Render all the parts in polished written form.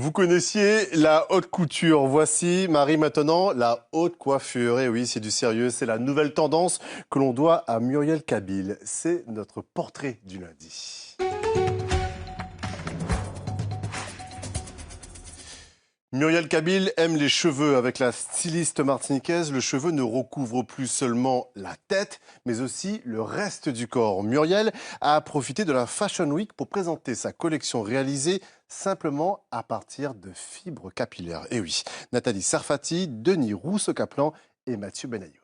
Vous connaissiez la haute couture. Voici, Marie, maintenant, la haute coiffure. Et oui, c'est du sérieux. C'est la nouvelle tendance que l'on doit à Muriel Kabil. C'est notre portrait du lundi. Muriel Kabil aime les cheveux. Avec la styliste martiniquaise, le cheveu ne recouvre plus seulement la tête, mais aussi le reste du corps. Muriel a profité de la Fashion Week pour présenter sa collection réalisée simplement à partir de fibres capillaires. Et oui, Nathalie Sarfati, Denis Rousseau-Caplan et Mathieu Benayoun.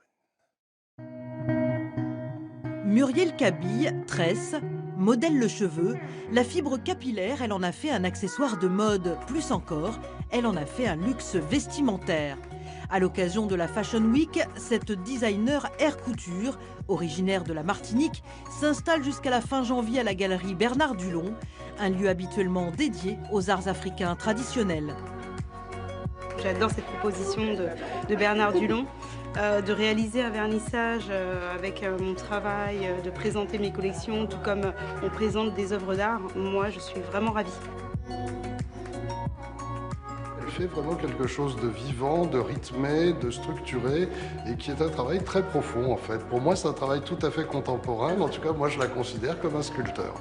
Muriel Kabil tresse, modèle le cheveu. La fibre capillaire, elle en a fait un accessoire de mode. Plus encore, elle en a fait un luxe vestimentaire. À l'occasion de la Fashion Week, cette designer air couture, originaire de la Martinique, s'installe jusqu'à la fin janvier à la galerie Bernard Dulon, un lieu habituellement dédié aux arts africains traditionnels. J'adore cette proposition de Bernard Dulon, de réaliser un vernissage avec mon travail, de présenter mes collections, tout comme on présente des œuvres d'art. Moi, je suis vraiment ravie. Elle fait vraiment quelque chose de vivant, de rythmé, de structuré et qui est un travail très profond en fait. Pour moi, c'est un travail tout à fait contemporain, mais en tout cas, moi, je la considère comme un sculpteur.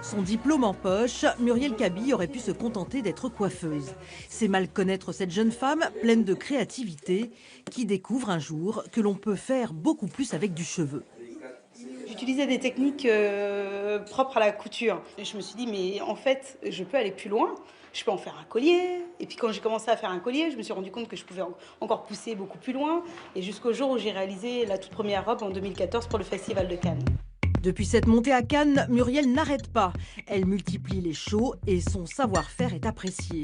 Son diplôme en poche, Muriel Kabil aurait pu se contenter d'être coiffeuse. C'est mal connaître cette jeune femme pleine de créativité qui découvre un jour que l'on peut faire beaucoup plus avec du cheveu. J'utilisais des techniques propres à la couture. Et je me suis dit, mais en fait, je peux aller plus loin. Je peux en faire un collier. Et puis quand j'ai commencé à faire un collier, je me suis rendu compte que je pouvais encore pousser beaucoup plus loin. Et jusqu'au jour où j'ai réalisé la toute première robe en 2014 pour le Festival de Cannes. Depuis cette montée à Cannes, Muriel n'arrête pas. Elle multiplie les shows et son savoir-faire est apprécié.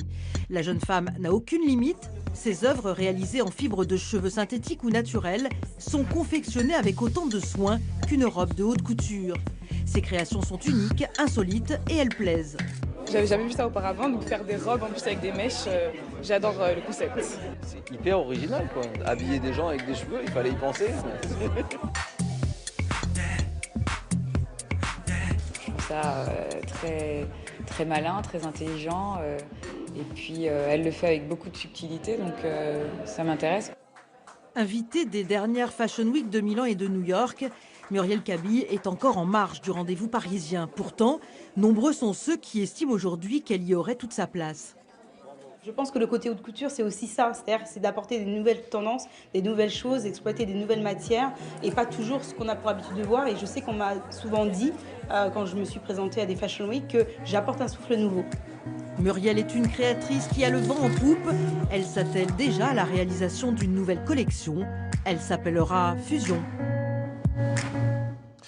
La jeune femme n'a aucune limite. Ses œuvres réalisées en fibres de cheveux synthétiques ou naturelles sont confectionnées avec autant de soin qu'une robe de haute couture. Ses créations sont uniques, insolites et elles plaisent. J'avais jamais vu ça auparavant, donc faire des robes en plus avec des mèches, j'adore le concept. C'est hyper original quoi. Habiller des gens avec des cheveux, il fallait y penser. Ça très malin, très intelligent et puis elle le fait avec beaucoup de subtilité donc ça m'intéresse. Invitée des dernières Fashion Week de Milan et de New York, Muriel Kabil est encore en marge du rendez-vous parisien. Pourtant, nombreux sont ceux qui estiment aujourd'hui qu'elle y aurait toute sa place. Je pense que le côté haute couture, c'est aussi ça, c'est-à-dire c'est d'apporter des nouvelles tendances, des nouvelles choses, exploiter des nouvelles matières et pas toujours ce qu'on a pour habitude de voir. Et je sais qu'on m'a souvent dit, quand je me suis présentée à des Fashion Week, que j'apporte un souffle nouveau. Muriel est une créatrice qui a le vent en poupe. Elle s'attelle déjà à la réalisation d'une nouvelle collection. Elle s'appellera Fusion.